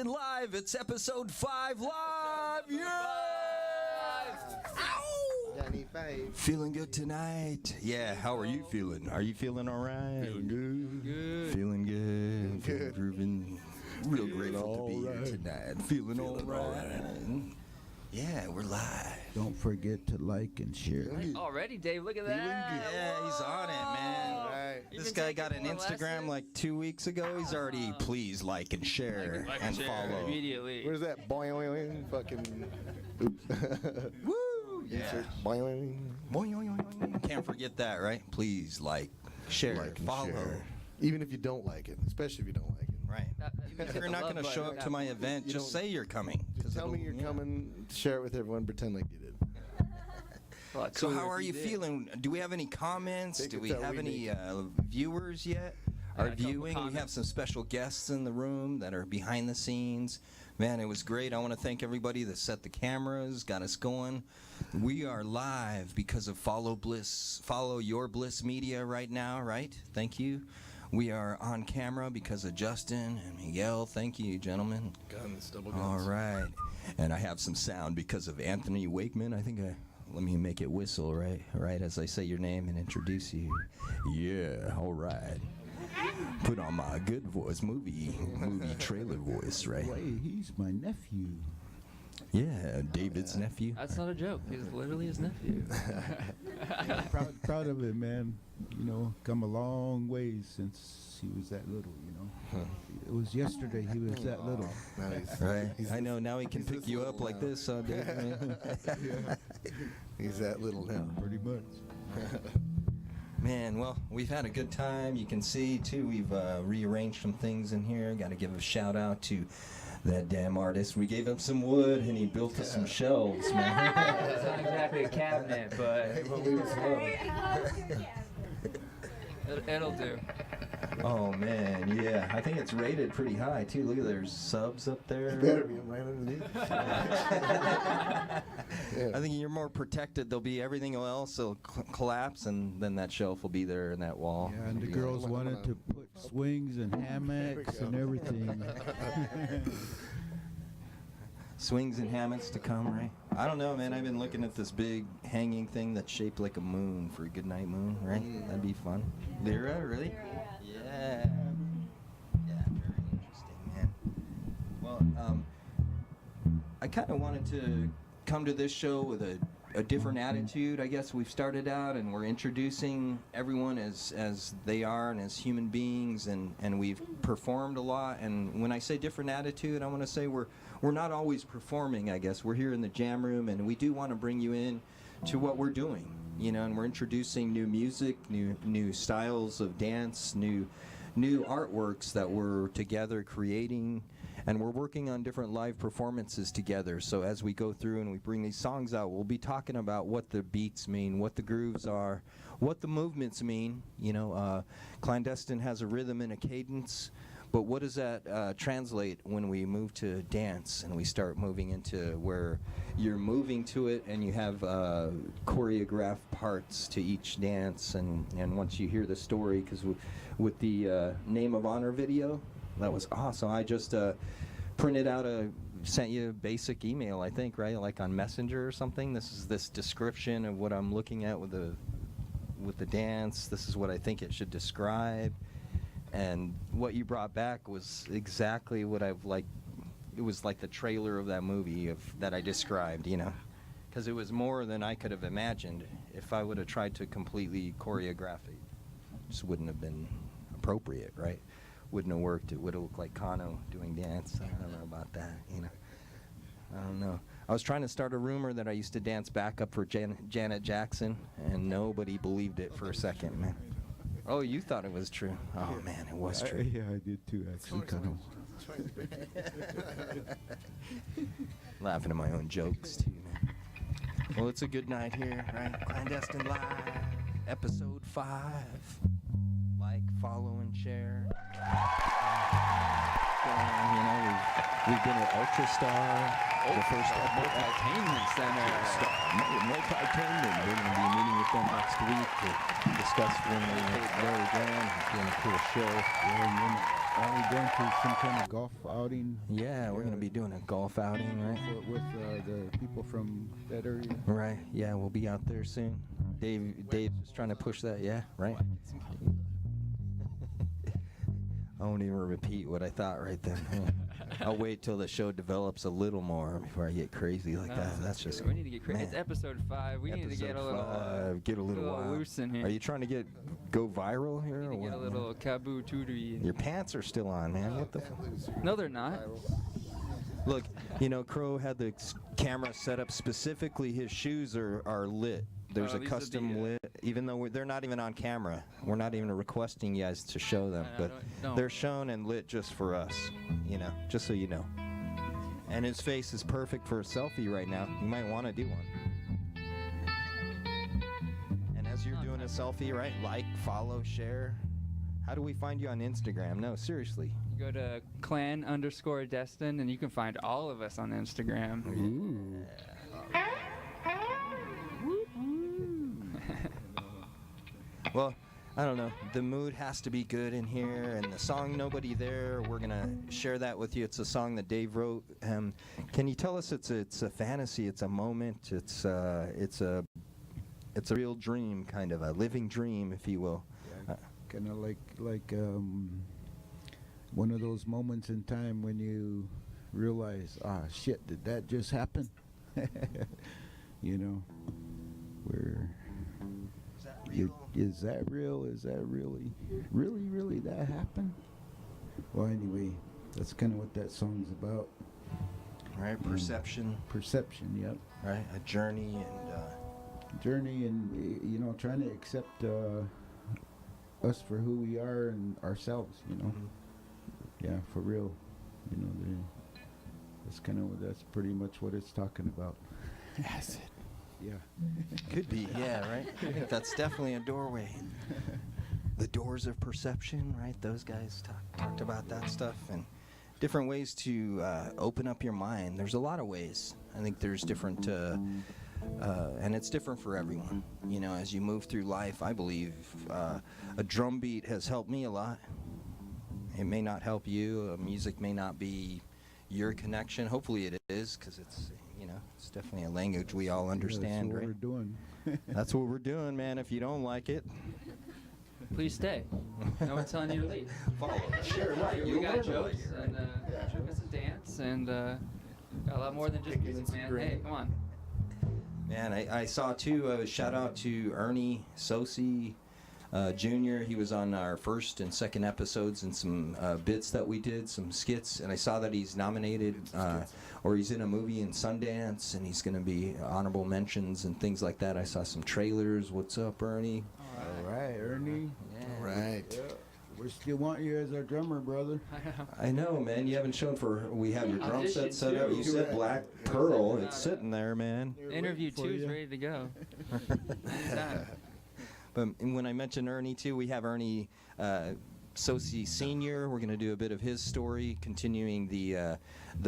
Destin Live. It's episode 5 live. Yeah! Ow! Johnny Five. Feeling good tonight. Yeah, how are you feeling? Are you feeling all right? Feeling good. Feeling good. Good. Grooving. Real grateful to be all here right. tonight. Feeling all Feeling all right. Yeah, we're live. Don't forget to like and share. Already, Dave, look at that. Yeah, he's on it, man. Right. This guy got an Instagram like 2 weeks ago. He's already, please like and share and follow. Immediately. Where's that boing fucking? Oops. Woo! Insert Yeah. boing. Can't forget that, right? Please like, share, Like and follow. share. Even if you don't like it, especially if you don't like it. Right. If you're not going to show up to my event, You just don't- say you're coming. Just tell me you're coming. Share it with everyone. Pretend like you did. So how are you feeling? Do we have any comments? Take Do it we that have we any need. viewers yet? Are a couple viewing? We have comments. some special guests in the room that are behind the scenes. Man, it was great. I want to thank everybody that set the cameras, got us going. We are live because of Follow Your Bliss Media right now, right? Thank you. We are on camera because of Justin and Miguel. Thank you, gentlemen. Guns, double All guns. right. And I have some sound because of Anthony Wakeman. Let me make it whistle, right? Right as I say your name and introduce you. Yeah, all right. Put on my good voice, movie trailer voice, right? Hey, he's my nephew. Yeah, David's nephew. That's not a joke. He's literally his nephew. Proud of him, man. You know, come a long ways since he was that little, you know. It was yesterday he was that little. Nice. Right. He's I know, now he can he's pick this you little up like now. this, Dave. He's that little now. Pretty much. Man, well, we've had a good time. You can see, too, we've rearranged some things in here. Got to give a shout out to that damn artist. We gave him some wood, and he built us some shelves, man. It's not exactly a cabinet, but it'll do. Oh, man, yeah. I think it's rated pretty high, too. Look at there's subs up there. Better be right underneath. I think you're more protected. There'll be everything else will collapse, and then that shelf will be there in that wall. Yeah, and the girls wanted to put swings and hammocks and everything. Swings and hammocks to come, right? I don't know, man. I've been looking at this big hanging thing that's shaped like a moon for a goodnight moon, right? That'd be fun. Lyra, really? Yeah. Yeah, very interesting, man. Well, I kind of wanted to come to this show with a different attitude. I guess we've started out and we're introducing everyone as they are and as human beings, and we've performed a lot. And when I say different attitude, I want to say we're not always performing. I guess we're here in the jam room, and we do want to bring you in to what we're doing, you know. And we're introducing new music, new styles of dance, new artworks that we're together creating, and we're working on different live performances together. So as we go through and we bring these songs out, we'll be talking about what the beats mean, what the grooves are, what the movements mean. You know, Clandestine has a rhythm and a cadence, but what does that translate when we move to dance and we start moving into where you're moving to it and you have choreographed parts to each dance, and once you hear the story, because with the Name of Honor video, that was awesome. I just printed out sent you a basic email, I think, right? Like on Messenger or something. This is this description of what I'm looking at with the dance. This is what I think it should describe. And what you brought back was exactly what I've like. It was like the trailer of that movie that I described, you know, because it was more than I could have imagined. If I would have tried to completely choreograph it, just wouldn't have been appropriate, right? Wouldn't have worked. It would have looked like Kano doing dance. I don't know about that, you know. I don't know. I was trying to start a rumor that I used to dance backup for Janet Jackson, and nobody believed it for a second, man. Oh, you thought it was true. Oh, man, it was true. Yeah, I did too, actually. Kind of. Laughing at my own jokes, too, man. Well, it's a good night here, right? Clandestine Live, episode 5. Like, follow, and share. You know, we've been at Ultra Star, the first Multi-tainment Center. Multi-tainment. We're going to be meeting with them next week to discuss when they're doing a cool show. Are we going to some kind of golf outing? Yeah, we're gonna be doing a golf outing, right? With the people from that area? Right. Yeah, we'll be out there soon. Dave's just trying to push that. Yeah, right. I won't even repeat what I thought right then. I'll wait till the show develops a little more before I get crazy like that. That's just. We need to get crazy. man. It's episode 5. We need to get a little. Get a little wild. loose in here. Are you trying to go viral here? We Or need to get a what, little kaboo tootery. Your pants are still on, man. What the? No, they're not. Look, Crow had the camera set up specifically. His shoes are lit. There's Oh, a these are custom the, lit, even though they're not even on camera. We're not even requesting you guys to show them, I but don't- they're shown and lit just for us, just so you know. And his face is perfect for a selfie right now. You might want to do one. And as you're doing a selfie, right, like, follow, share. How do we find you on Instagram? No, seriously. Go to clan_Destine, and you can find all of us on Instagram. Ooh. Well, I don't know. The mood has to be good in here, and the song "Nobody There." We're gonna share that with you. It's a song that Dave wrote. Can you tell us it's a fantasy? It's a moment. It's a real dream, kind of a living dream, if you will. Kind of like one of those moments in time when you realize, shit, did that just happen? Where is that real? Is that really that happened? Well, anyway, that's kind of what that song's about. Right, perception. Perception, yep. Right, a journey and trying to accept us for who we are and ourselves. Mm-hmm. Yeah, for real. That's pretty much what it's talking about. Acid. Yeah. Could be, yeah, right? I think that's definitely a doorway. The doors of perception, right? Those guys talked about that stuff and different ways to open up your mind. There's a lot of ways. I think there's different, and it's different for everyone. As you move through life, I believe a drum beat has helped me a lot. It may not help you. Music may not be your connection. Hopefully it is, because it's definitely a language we all understand, that's what right? we're doing. That's what we're doing, man. If you don't like it, Please stay. No one's telling you to leave. follow. Sure, right. We got jokes and it's a dance and got a lot more than just music, man. Hey, come on. Man, I saw too, shout out to Ernie Sosi Jr. He was on our first and second episodes and some bits that we did, some skits, and I saw that he's nominated or he's in a movie in Sundance, and he's going to be honorable mentions and things like that. I saw some trailers. What's up, Ernie? All right, Ernie. All right. Yeah. We still want you as our drummer, brother. I know, man. You haven't shown we have your drum Audition set set up. too. You said Black Pearl. It's sitting there, man. Interview waiting for 2 is you. ready to go. Anytime. But when I mentioned Ernie too, we have Ernie Sosi Senior. We're going to do a bit of his story, continuing the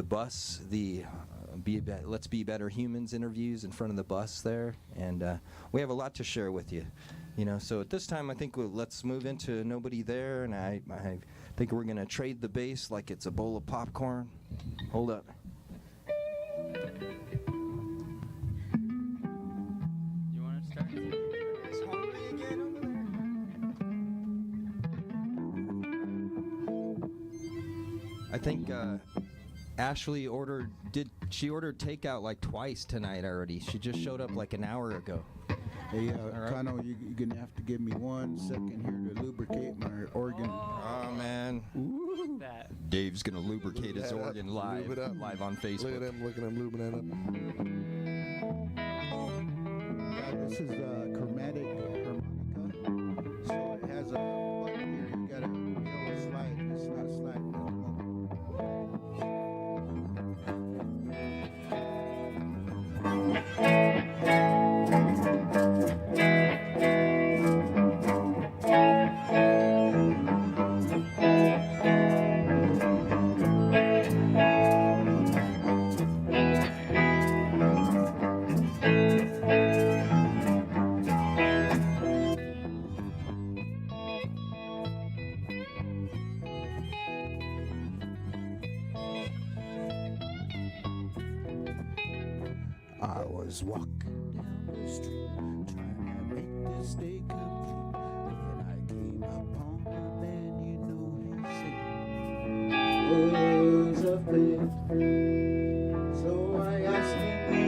bus, Let's Be Better Humans interviews in front of the bus there, and we have a lot to share with you. So at this time, I think let's move into Nobody There, and I think we're going to trade the bass like it's a bowl of popcorn. Hold up. You want to start? I think Ashley ordered takeout like twice tonight already. She just showed up like an hour ago. Hey, right. Kano, you're going to have to give me 1 second here to lubricate my organ. Oh man. Ooh. That. Dave's gonna lubricate his Lube that up. organ Lube it up. live on Look at Facebook. him, lubing that up. Yeah, this is chromatic harmonica. So it has a button here. You got to slide. It's not sliding at the moment. I was walking down the street trying to make this day complete. Then I came upon a man, you know his name was a friend. So I asked him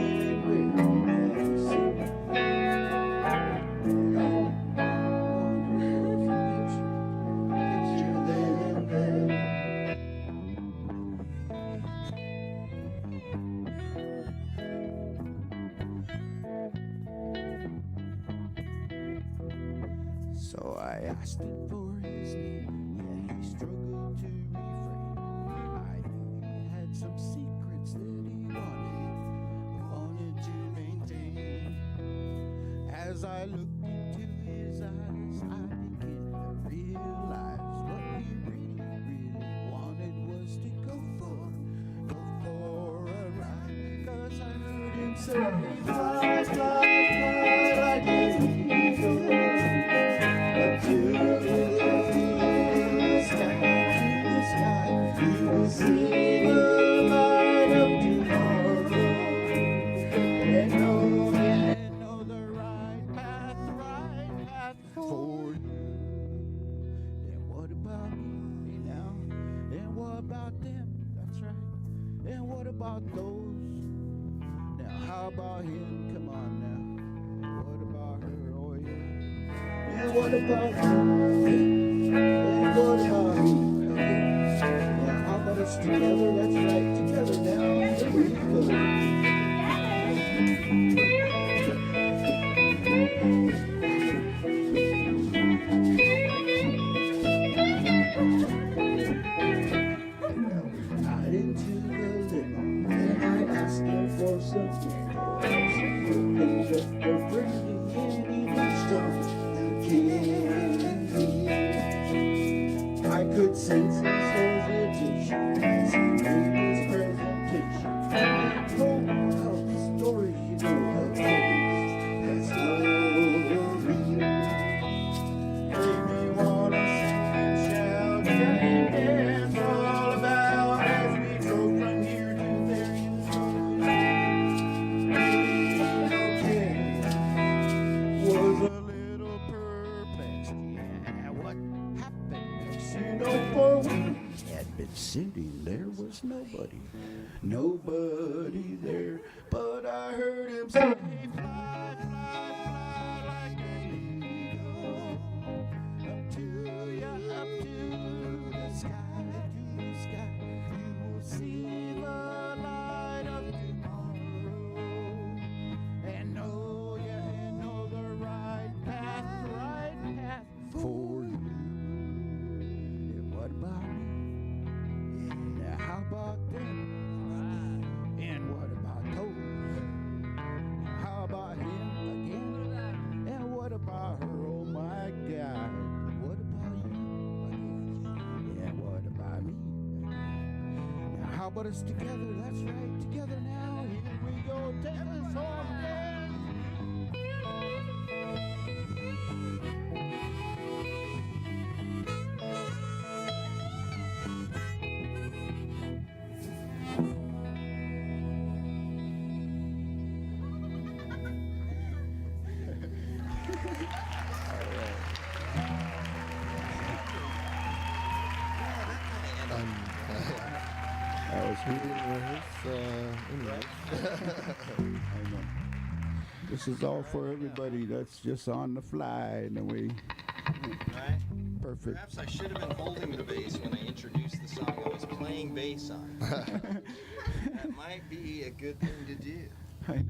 when had he seen me. And all I wanted was a picture then and there. So I asked him for his name, yeah, he struggled to refrain. I knew he had some secrets that he wanted to maintain. As I looked into his eyes, I began to realize what he really wanted was to go for a ride. 'Cause I heard him say, fly, fly, fly like an eagle. Up to the sky, you will see the light of tomorrow. And know the right path for you. And what about me now? And what about them? That's right. And what about those? Now how about him? Come on now. What about her? Oh yeah. And what about you? And what about me? Okay. Now how about us together? That's right, together now. Here we go. Got into the limo and I asked him for some details. And just for bringing in even strong candy. I could sense his hesitation as he made his presentation. Told me how the story, you know, of his story. Made me wanna sing and shout and dance all about as we drove from here to there. Was a little perplexed. Yeah, what happened next? You know, for we had been sitting, there was nobody there. But I heard him say, fly, fly, fly like an eagle. Up to the sky, you will see the light of tomorrow. And know the right path for you. And what about me? Now how about them? And what about those? How about him again? And what about her? Oh my God. What about you again? And what about me again? Now how about us together? That's right, together now. Here we go. Take us home, man. That was I know. This is all for everybody that's just on the fly and the way. Right? Perfect. Perhaps I should have been holding the bass when I introduced the song I was playing bass on. That might be a good thing to do. I know.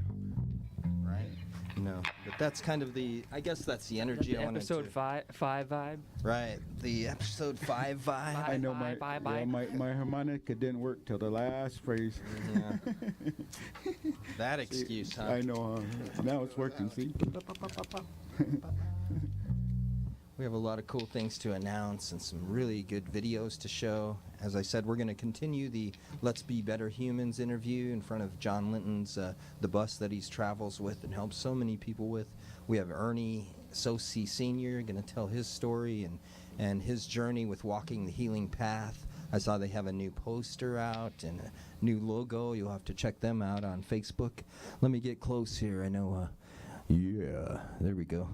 Right? No. But that's kind of I guess that's the energy I wanted to. Episode five vibe. Right. The episode 5 vibe. I know Bye, bye, bye. my harmonica didn't work till the last phrase. Yeah. That excuse, huh? I know, huh? Now it's working, see? We have a lot of cool things to announce and some really good videos to show. As I said, we're going to continue the Let's Be Better Humans interview in front of John Linton's, the bus that he travels with and helps so many people with. We have Ernie Sosi Sr. going to tell his story and his journey with walking the healing path. I saw they have a new poster out and a new logo. You'll have to check them out on Facebook. Let me get close here. I know, yeah, there we go.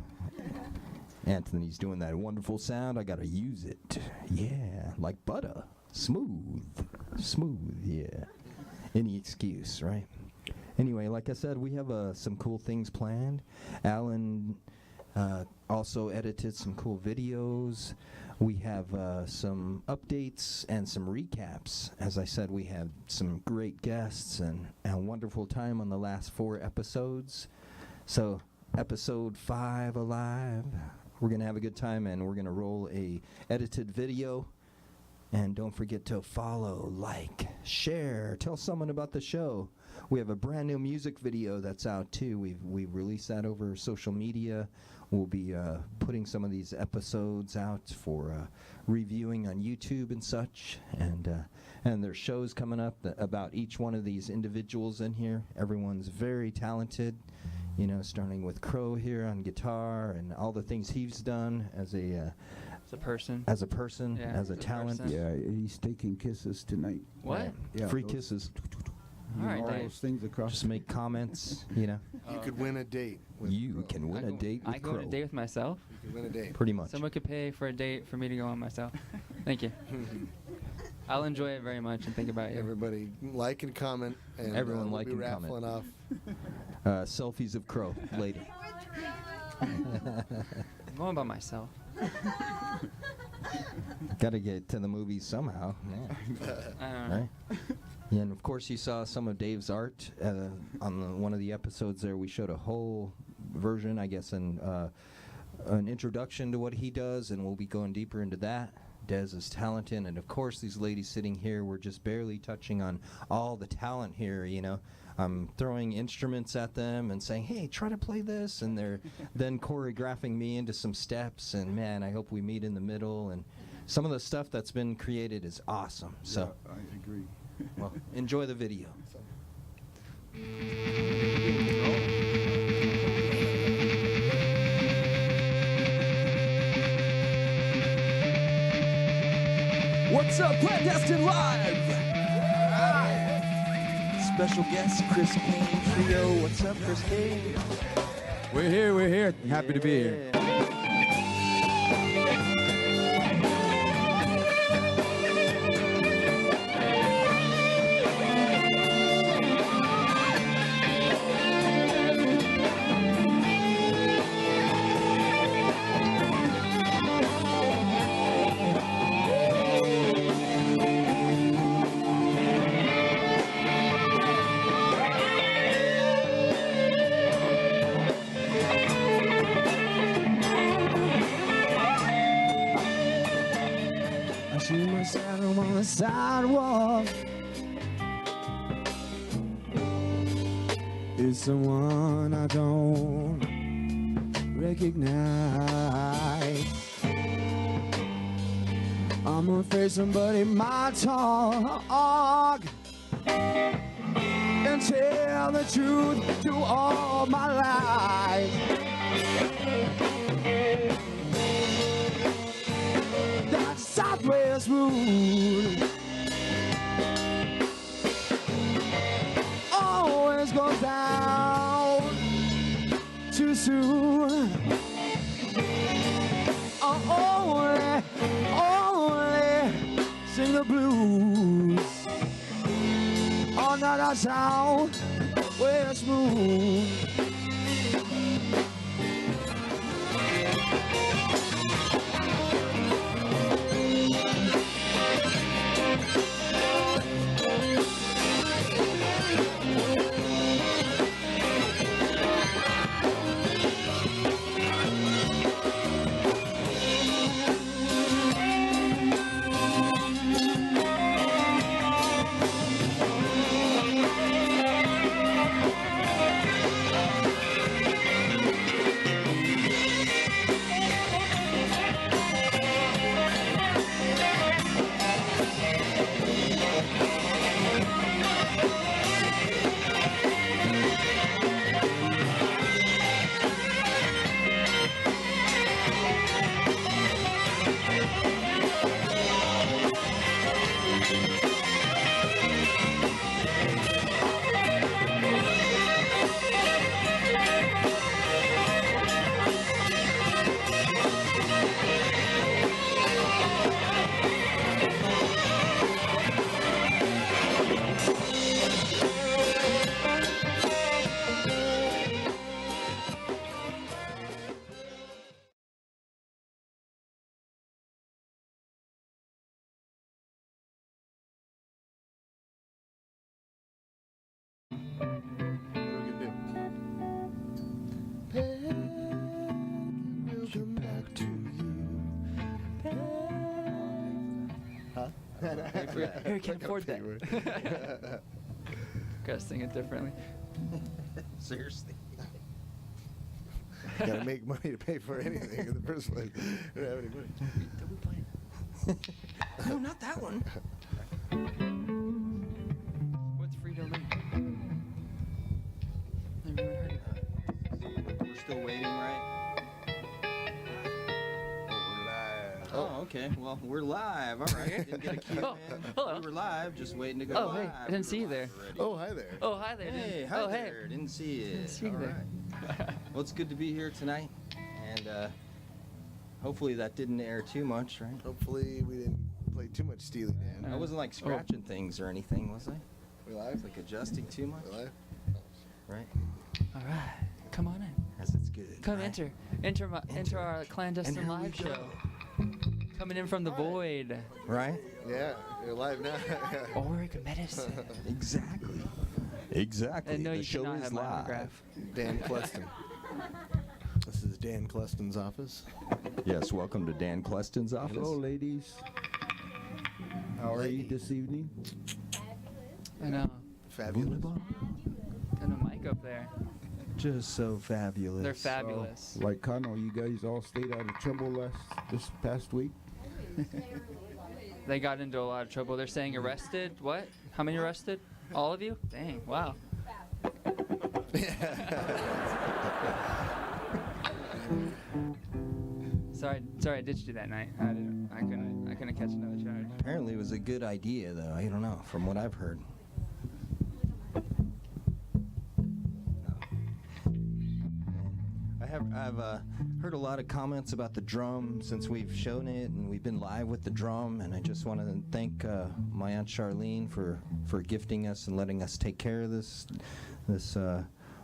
Anthony's doing that wonderful sound. I got to use it. Yeah, like butter. Smooth, yeah. Any excuse, right? Anyway, like I said, we have some cool things planned. Alan also edited some cool videos. We have some updates and some recaps. As I said, we have some great guests and a wonderful time on the last 4 episodes. So, episode 5 alive. We're going to have a good time, and we're going to roll a edited video. And don't forget to follow, like, share, tell someone about the show. We have a brand new music video that's out too. We've released that over social media. We'll be putting some of these episodes out for reviewing on YouTube and such. And there's shows coming up about each one of these individuals in here. Everyone's very talented. You know, starting with Crow here on guitar and all the things he's done as a person, Yeah, as a talent. person. Yeah, he's taking kisses tonight. What? Yeah, Free those- kisses. All right, all Dave. those things across. Just make comments, you know. You could win a date. With You Crow. can win a date I with go on a Crow. date with myself. You could win a date. Pretty much. Someone could pay for a date for me to go on myself. Thank you. I'll enjoy it very much and think about you. Everybody like and comment. And, Everyone we'll like be and comment. raffling off. Selfies of Crow, lady. I'm going by myself. Got to get to the movies somehow, man. I don't know. Right? Yeah, and of course you saw some of Dave's art on one of the episodes there. We showed a whole version, I guess, and an introduction to what he does, and we'll be going deeper into that. Dez is talented, and of course these ladies sitting here, we're just barely touching on all the talent here, you know. I'm throwing instruments at them and saying, hey, try to play this, and they're then choreographing me into some steps, and man, I hope we meet in the middle, and some of the stuff that's been created is awesome. So, Yeah, I agree. well, enjoy the video. What's up, Destine Live? Special guest, Chris Kane Trio. What's up, Chris Kane? We're here. Happy to be here. I see myself on the sidewalk. It's someone I don't recognize. I'm afraid somebody might talk and tell the truth to all my lies. That Southwest moon always goes down too soon. Only sing the blues on that Southwest moon. Harry can't afford that. Gotta sing it differently. Seriously. Gotta make money to pay for anything in the first place. We don't have any money. Did we play? No, not that one. What's Frito Lay? Never even heard of that. We're still waiting, right? Oh, okay. Well, we're live. All right. Didn't get a cue, Oh, man. hello. We were live, just waiting to go Oh, live. hey, I didn't see you there. Oh, hi there. Oh, hi there. Hey, dude. hi Oh, there. hey. Didn't see you. Didn't see you All there. right. Well, it's good to be here tonight, and hopefully that didn't air too much, right? Hopefully we didn't play too much Steely Dan. I wasn't like scratching things or anything, was I? We live? Like adjusting too much, We live? right? All right. Come on in. As it's good. Come right? enter our And clandestine here we live go. show. Coming in from the void. Right? Yeah, you're live now. Auric medicine. Exactly. Exactly. And no, the you show cannot is have my live. autograph. Dan Cleston. This is Dan Cleston's office. Yes, welcome to Dan Cleston's office. Hello, ladies. How are you this evening? I know. Fabulous. And a mic up there. Just so fabulous. They're fabulous. Like Connell, you guys all stayed out of trouble this past week? They got into a lot of trouble. They're saying arrested. What? How many arrested? All of you? Dang. Wow. Sorry, I ditched you that night. I couldn't catch another charge. Apparently, it was a good idea, though. I don't know, from what I've heard. I've heard a lot of comments about the drum since we've shown it, and we've been live with the drum. And I just want to thank my Aunt Charlene for gifting us and letting us take care of this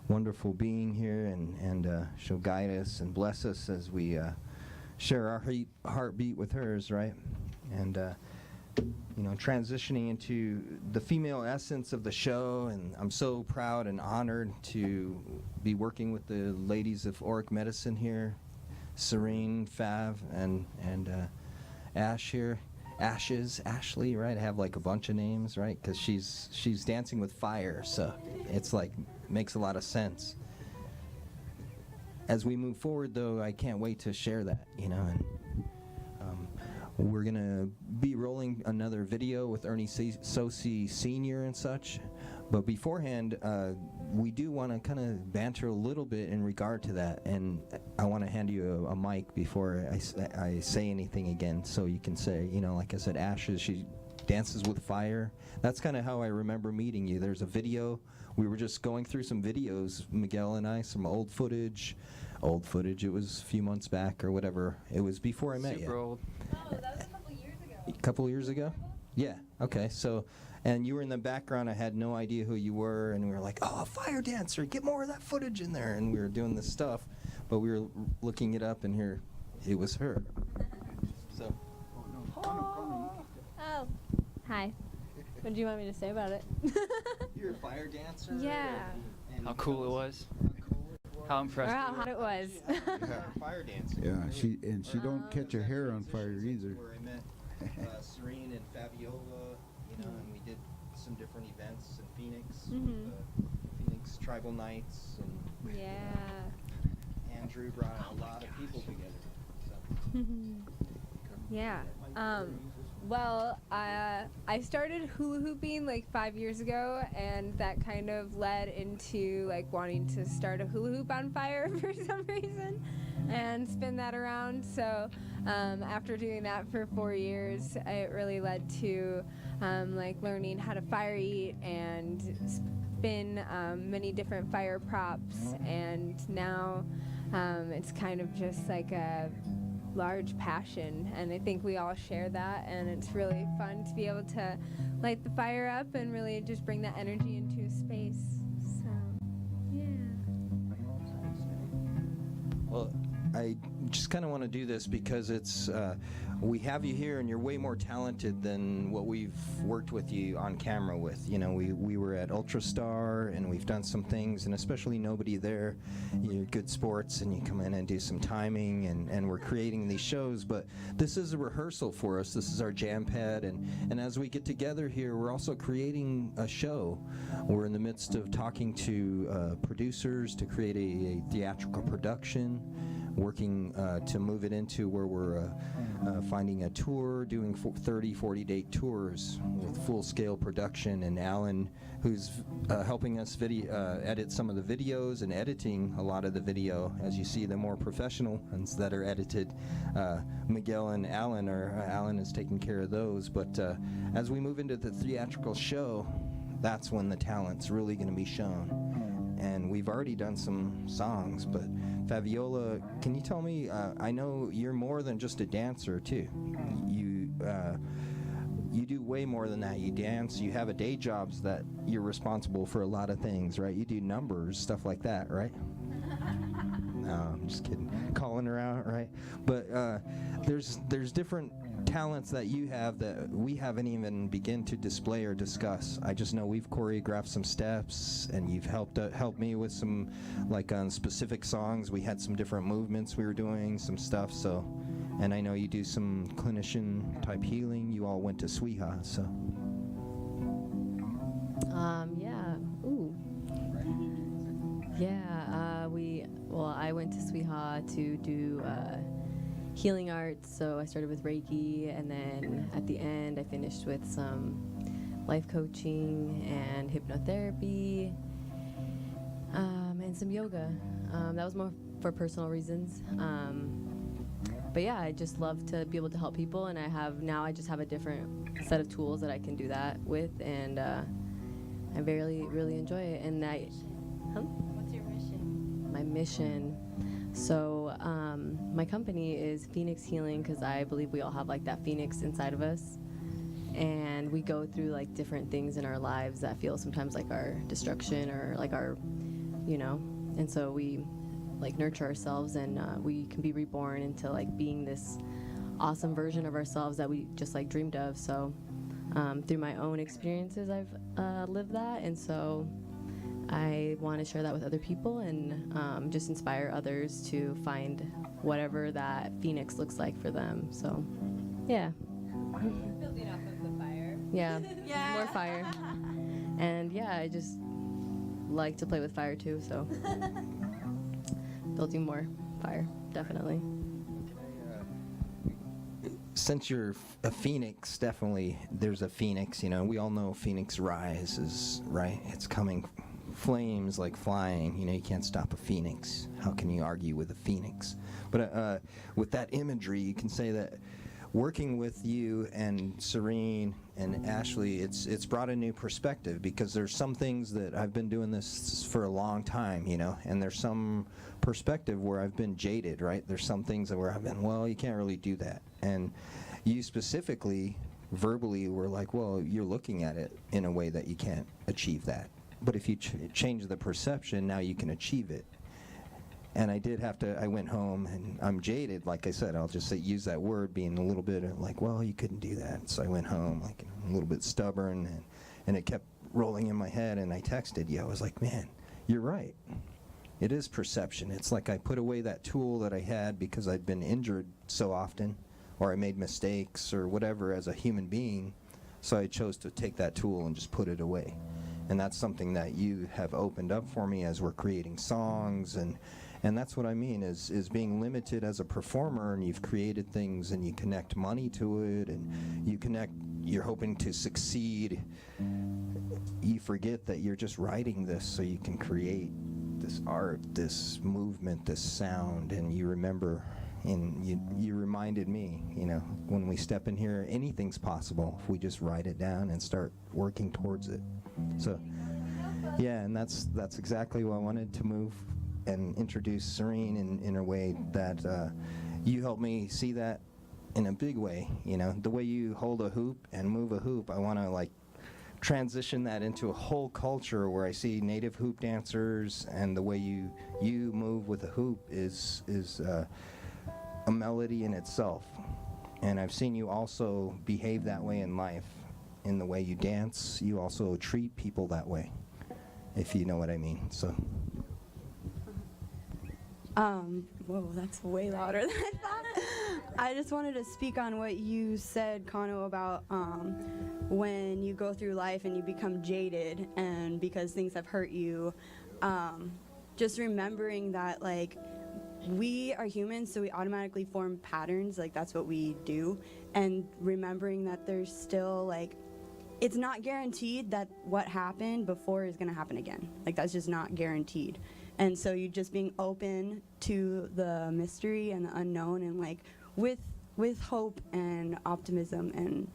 wonderful being here, and she'll guide us and bless us as we share our heartbeat with hers, right? And transitioning into the female essence of the show, and I'm so proud and honored to be working with the ladies of Auric Medicine here, Serene, Fav, and Ash here. Ashley, right? I have like a bunch of names, right? Because she's dancing with fire, so it's like makes a lot of sense. As we move forward, though, I can't wait to share that, and we're going to be rolling another video with Ernie Sosi Sr. and such. But beforehand, we do want to kind of banter a little bit in regard to that. And I want to hand you a mic before I say anything again, so you can say, like I said, Ashes, she dances with fire. That's kind of how I remember meeting you. There's a video. We were just going through some videos, Miguel and I, some old footage. It was a few months back or whatever. It was before I met you. Super old. No, that was a couple years ago. A couple years ago? Yeah, okay. So, and you were in the background. I had no idea who you were, and we were like, oh, a fire dancer, get more of that footage in there. And we were doing this stuff, but we were looking it up, and here, it was her. So. Oh, hi. What do you want me to say about it? You're a fire dancer? Yeah. and How cool it was. How Or impressed. how hot it was. Fire dancer. Yeah, she don't catch her hair on fire either. Where I met Serene and Fabiola, and we did some different events in Phoenix, Mhm. Phoenix Tribal Nights, and Yeah. Andrew brought a lot of people together. So. Yeah. Well, I started hula hooping like 5 years ago, and that kind of led into like wanting to start a hula hoop on fire for some reason and spin that around. So after doing that for 4 years, it really led to like learning how to fire eat and spin many different fire props, and now it's kind of just like a large passion, and I think we all share that, and it's really fun to be able to light the fire up and really just bring that energy into a space. So, yeah. Well, I just kind of want to do this because it's we have you here and you're way more talented than what we've worked with you on camera with. You know, we were at Ultrastar and we've done some things, and especially Nobody There. You're good sports and you come in and do some timing, and we're creating these shows. But this is a rehearsal for us. This is our jam pad, and as we get together here, we're also creating a show. We're in the midst of talking to producers to create a theatrical production, working to move it into where we're finding a tour, doing 30, 40-date tours with full-scale production, and Alan, who's helping us edit some of the videos and editing a lot of the video. As you see, the more professional ones that are edited, Miguel and Alan is taking care of those. But as we move into the theatrical show, that's when the talent's really going to be shown. And we've already done some songs, but Fabiola, can you tell me, I know you're more than just a dancer too. You do way more than that. You dance, you have a day jobs that you're responsible for a lot of things, right? You do numbers, stuff like that, right? No, I'm just kidding. Calling her out, right? But there's different talents that you have that we haven't even begin to display or discuss. I just know we've choreographed some steps, and you've helped me with some, like on specific songs. We had some different movements we were doing, some stuff. So, and I know you do some clinician type healing. You all went to Sweha, so. Yeah. Ooh. Yeah. I went to Sweha to do healing arts. So I started with Reiki, and then at the end I finished with some life coaching and hypnotherapy, and some yoga. That was more for personal reasons. But yeah, I just love to be able to help people, and I just have a different set of tools that I can do that with, and I really, really enjoy it. And What's your mission? my mission. So my company is Phoenix Healing, because I believe we all have like that phoenix inside of us, and we go through like different things in our lives that feel sometimes like our destruction or like our, and so we like nurture ourselves, and we can be reborn into like being this awesome version of ourselves that we just like dreamed of. So through my own experiences, I've lived that, and so I want to share that with other people, and just inspire others to find whatever that phoenix looks like for them. So, yeah. Building off of the fire. Yeah. Yeah. More fire. And yeah, I just like to play with fire too, so building more fire, definitely. Since you're a phoenix, definitely there's a phoenix, we all know phoenix rises, right? It's coming, flames like flying, you can't stop a phoenix. How can you argue with a phoenix? But with that imagery, you can say that working with you and Serene and Ashley, it's brought a new perspective, because there's some things that I've been doing this for a long time, and there's some perspective where I've been jaded, right? There's some things where I've been, well, you can't really do that. And you specifically, verbally, were like, well, you're looking at it in a way that you can't achieve that. But if you change the perception, now you can achieve it. And I went home, and I'm jaded, like I said, I'll just use that word, being a little bit like, well, you couldn't do that. So I went home, like a little bit stubborn, and it kept rolling in my head, and I texted you. I was like, man, you're right. It is perception. It's like I put away that tool that I had because I'd been injured so often, or I made mistakes or whatever as a human being, so I chose to take that tool and just put it away. And that's something that you have opened up for me as we're creating songs, and that's what I mean, is being limited as a performer, and you've created things, and you connect money to it, and you're hoping to succeed. You forget that you're just writing this so you can create this art, this movement, this sound, and you remember, and you reminded me, when we step in here, anything's possible if we just write it down and start working towards it. So, yeah, and that's exactly what I wanted to move and introduce Serene in a way that you helped me see that in a big way. The way you hold a hoop and move a hoop, I want to transition that into a whole culture where I see native hoop dancers, and the way you move with a hoop is a melody in itself. And I've seen you also behave that way in life. In the way you dance, you also treat people that way, if you know what I mean. So. Whoa, that's way louder than I thought. I just wanted to speak on what you said, Kano, about when you go through life and you become jaded and because things have hurt you, just remembering that, like, we are humans, so we automatically form patterns, like that's what we do, and remembering that there's still, like, it's not guaranteed that what happened before is going to happen again. Like, that's just not guaranteed. And so you just being open to the mystery and the unknown, and like with hope and optimism and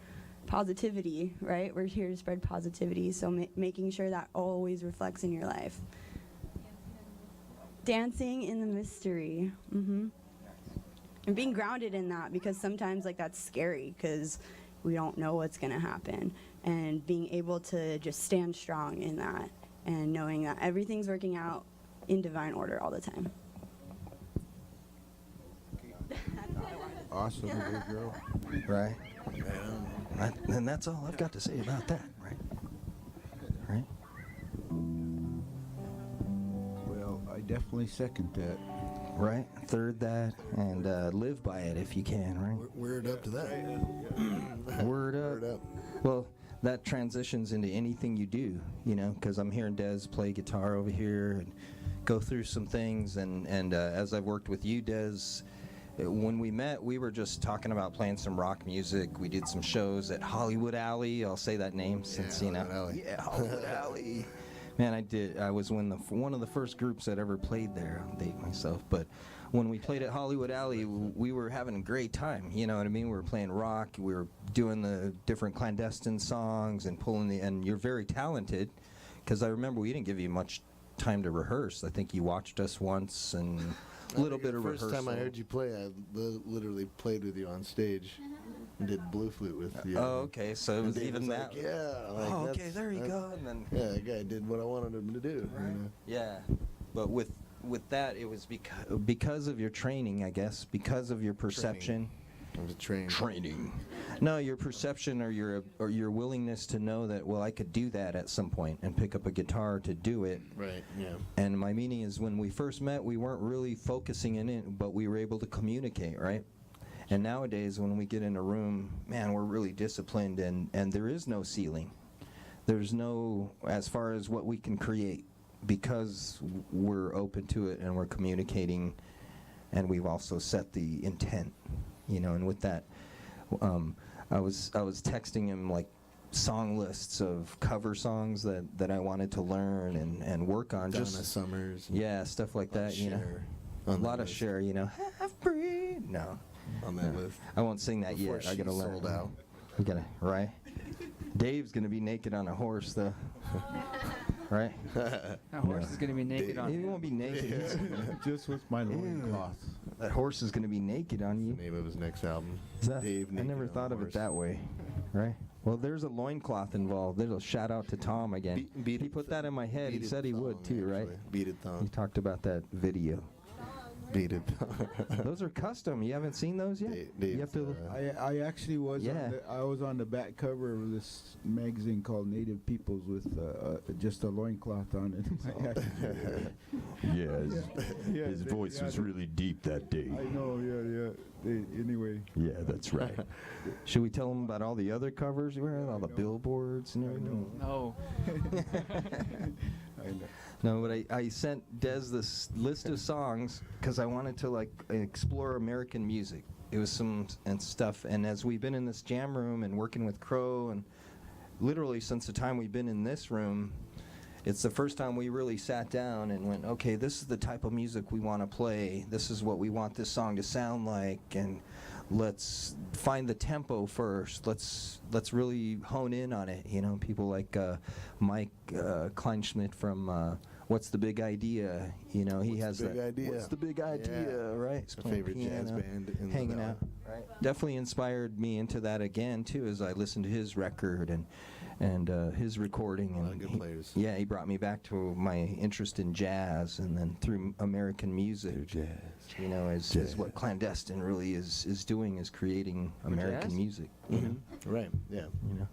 positivity, right? We're here to spread positivity, so making sure that always reflects in your life. Dancing in the mystery. And being grounded in that, because sometimes, like, that's scary because we don't know what's going to happen. And being able to just stand strong in that and knowing that everything's working out in divine order all the time. Awesome, good girl. Right. And that's all I've got to say about that, right? Right? Well, I definitely second that. Right? Third that, and live by it if you can, right? Word up to that. Word up. Word up. Well, that transitions into anything you do, you know, because I'm hearing Des play guitar over here and go through some things, and as I've worked with you, Des, when we met, we were just talking about playing some rock music. We did some shows at Hollywood Alley. I'll say that name since, you know. Alley. Yeah, Hollywood Alley. Man, I was one of the first groups that ever played there. I'll date myself, but when we played at Hollywood Alley, we were having a great time. You know what I mean? We were playing rock. We were doing the different clandestine songs and and you're very talented, because I remember we didn't give you much time to rehearse. I think you watched us once and a little bit of rehearsal. The first time I heard you play, I literally played with you on stage and did blue flute with you. Oh, okay. So it was even that. Like, yeah. Like, oh, okay. There you go. And then. Yeah, that guy did what I wanted him to do. Right. You know? Yeah, but with that, it was because of your training, I guess, because of your perception. I was trained. Training. No, your perception or your willingness to know that, well, I could do that at some point and pick up a guitar to do it. Right. Yeah. And my meaning is, when we first met, we weren't really focusing in it, but we were able to communicate, right? And nowadays, when we get in a room, man, we're really disciplined, and there is no ceiling. There's no, as far as what we can create, because we're open to it and we're communicating, and we've also set the intent, you know. And with that, I was texting him like song lists of cover songs that I wanted to learn and work on. Donna just Summers. Yeah, stuff like that, you know. A lot of Cher, you know. Half breed. No. On that list. I won't sing that Before yet. I gotta she learn. sold out. We gotta, right? Dave's gonna be naked on a horse, though. Right? That horse is going to be naked on He you. won't be naked. Just with my loincloth. That horse is gonna be naked on you. The name of his next album. Is that, Dave I Naked never on thought the of it Horse. that way. Right? Well, there's a loincloth involved. There's a shout out to Tom again. He put that in my head. He said he would too, right? Beaded He thong. talked about that video. Beaded thong. Those are custom. You haven't seen those yet? You have to. I actually was. Yeah. I was on the back cover of this magazine called Native Peoples with just a loincloth on it. Yeah, his voice was really deep that day. I know. Anyway. Yeah, that's right. Should we tell them about all the other covers you were on, all the billboards and everything? No. I know. No, but I sent Des this list of songs because I wanted to like explore American music. It was some and stuff, and as we've been in this jam room and working with Crow, and literally since the time we've been in this room, it's the first time we really sat down and went, okay, this is the type of music we want to play. This is what we want this song to sound like, and let's find the tempo first. Let's really hone in on it. You know, people like Mike Kleinschmidt from What's the Big Idea? You know, he has that. What's the Big Idea? Right? He's My favorite playing jazz piano, band in hanging the out. Right. Definitely inspired me into that again too, as I listened to his record and his recording. A lot of And good players. Yeah, he brought me back to my interest in jazz, and then through American music. Jazz. you know, is what Clandestine really is doing, is creating American jazz? music. You know? Right. Yeah. You know.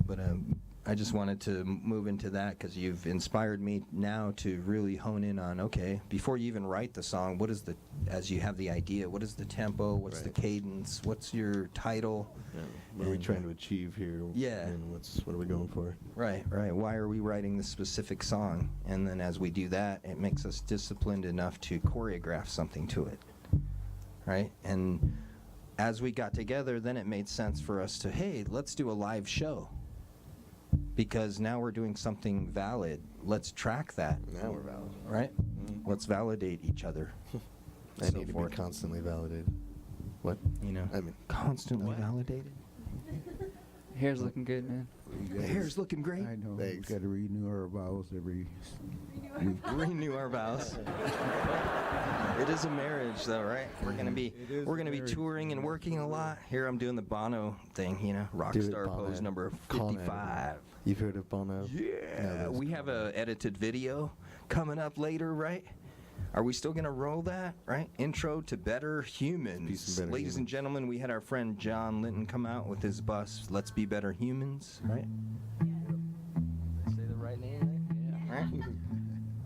But I just wanted to move into that because you've inspired me now to really hone in on, okay, before you even write the song, what is the, as you have the idea, what is the tempo, what's the cadence, what's your title? Yeah. What are we trying to achieve here? Yeah. And what are we going for? Right. Why are we writing this specific song? And then as we do that, it makes us disciplined enough to choreograph something to it. Right? And as we got together, then it made sense for us to, hey, let's do a live show. Because now we're doing something valid. Let's track that. Now we're valid. Right? Let's validate each other. I need to be constantly validated. What? You know, I mean, constantly validated. Hair's looking good, man. The hair's looking great. I know. Thanks. We got to renew our vows every week. Renew our vows. It is a marriage, though, right? We're gonna be touring and working a lot. Here I'm doing the Bono thing, you know, rock Do it, star Bono. pose number Con 55. you've heard of Bono? Yeah, we have a edited video coming up later, right? Are we still gonna roll that, right? Intro to Better Humans. Better Ladies and Humans. gentlemen, we had our friend John Linton come out with his bus, Let's Be Better Humans, right? Did I say the right name, right? Right?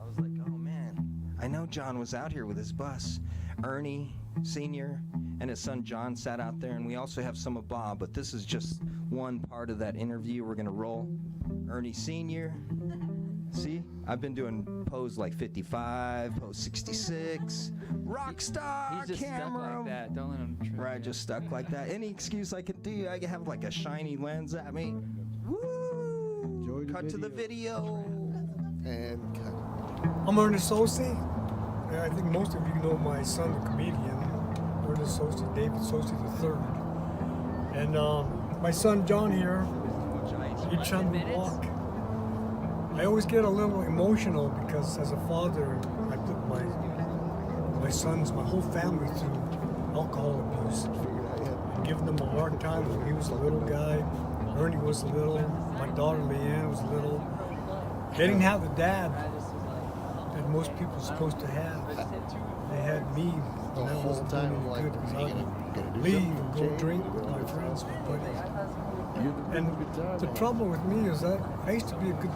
I was like, oh man, I know John was out here with his bus. Ernie Sr. and his son John sat out there, and we also have some of Bob, but this is just one part of that interview we're gonna roll. Ernie Sr. See, I've been doing pose like 55, pose 66, rock star He's just camera. stuck like that. Don't let him trip. Right, just stuck like that. Any excuse I could do, I could have like a shiny lens at me. Woo! Enjoy the Cut to the video. And cut. I'm Ernest Sosi. And I think most of you know my son, the comedian, Ernest Sosi, David Sosi III. And my son John here, each time we walk, I always get a little emotional because as a father, I put my sons, my whole family through alcohol abuse. And giving them a hard time when he was a little guy. Ernie was little, my daughter Leanne was little. They didn't have the dad that most people are supposed to have. They had me. The and that whole wasn't time doing I'm like, any good, 'cause you I'd gonna do leave something and for go Jay? drink with my friends, my buddies. You're the And guitar the man. trouble with me is that I used to be a good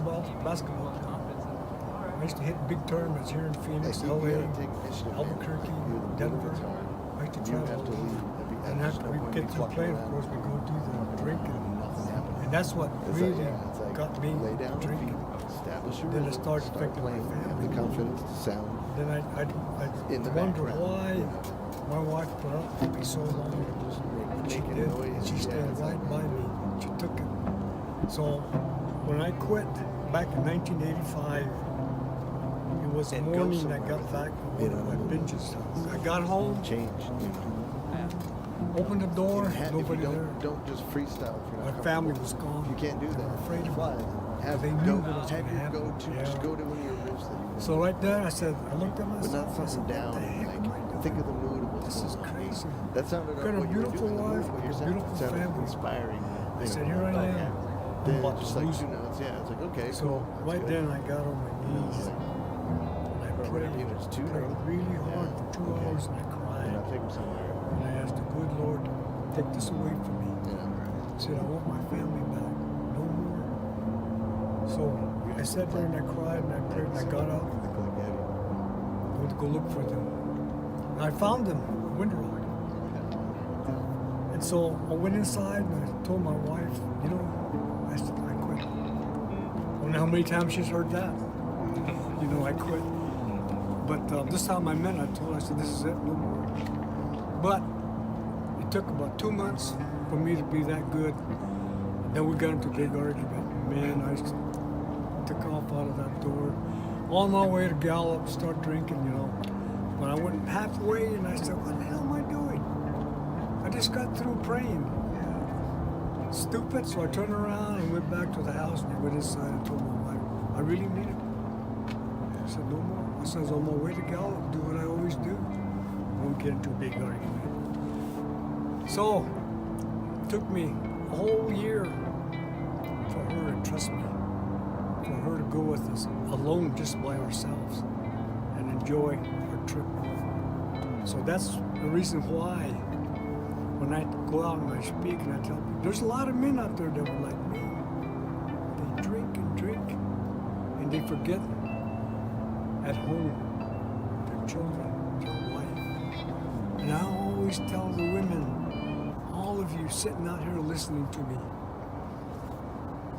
basketball player. I used to hit big tournaments here in Phoenix, Hey, you LA, gotta take initiative, man. Albuquerque, You're the Denver. guitar. I used to You travel. have to leave. And after we get through playing, of course, we go do the drinking. Nothing happened. And that's what It's really like, yeah, it's like got me lay down your drinking. feet, establish your Then it rhythm, started start affecting my playing, have family. the confidence to sound. Then I In the wonder background, why you know. my wife put up with me so long. But she Making did. noise, She yeah, stayed it's right like- by me. She took it. So when I quit back in 1985, it was the And go morning I somewhere got with back it, from you one of know. my binges. I got home, Change, you know. opened the door, If you nobody there. don't just freestyle if you're My not family comfortable. was gone. You can't do They that. were afraid of Fly. me. Have They go, knew what was have gonna your happen. go-to. Yeah. Just go to one of your riffs that you So right there, I said, I looked at but myself. not I said, something down. what the heck am I Like, doing? think of the mood of what's This is going on. crazy. That sounded Got like a what you were beautiful doing. The wife, mood, what you're a saying beautiful sounded family. inspiring. I said, here I am. Then about just to like lose two it. notes. Yeah, it's like okay, So cool. that's right good. then, I got on my knees. Like, And I prayed. you know, it's two Prayed notes. really hard Yeah. for 2 Okay. hours, and I and cried. I'll take them somewhere. And I asked the good Lord, take this away from me. Yeah. I said, I want my family back. No more. So I sat there and I cried and I prayed and I got up. I went to go look for them. And I found them in Winter Rock. And so I went inside and I told my wife, you know, I said, I quit. I don't know how many times she's heard that. You know, I quit. But this time I meant, I told her, I said, this is it, no more. But it took about 2 months for me to be that good. Then we got into a big argument. Man, I took off out of that door. On my way to Gallup, start drinking, you know. But I went halfway and I said, what the hell am I doing? I just got through praying. Stupid. So I turned around and went back to the house and I went inside and told my wife, I really mean it. I said, no more. I said, I was on my way to Gallup, do what I always do. Won't get into a big argument. So it took me a whole year for her to trust me, for her to go with us alone just by ourselves and enjoy our trip. So that's the reason why when I go out and I speak and I tell people, there's a lot of men out there that were like me. They drink and drink and they forget at home their children, their wife. And I always tell the women, all of you sitting out here listening to me,